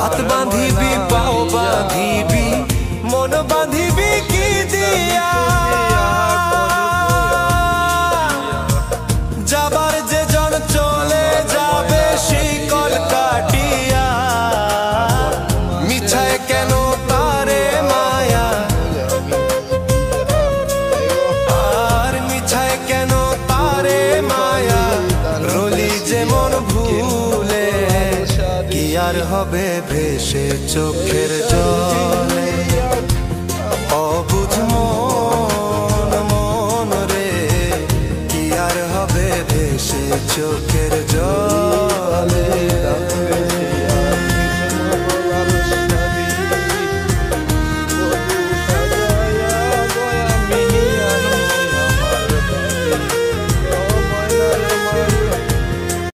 হাত বাঁধিবি পাও বাঁধিবি মন বাঁধিবি কি দিয়া যাবার যে জন চলে যাবে সেই কল কাটিয়া মিছায় কেন তারে মায়া আর মিছায় কেন তারে মায়া রলি যেমন ভুলে কি আর হবে ভেসে চোখের জলে অবুঝ মন রে কি আর হবে ভেসে চোখ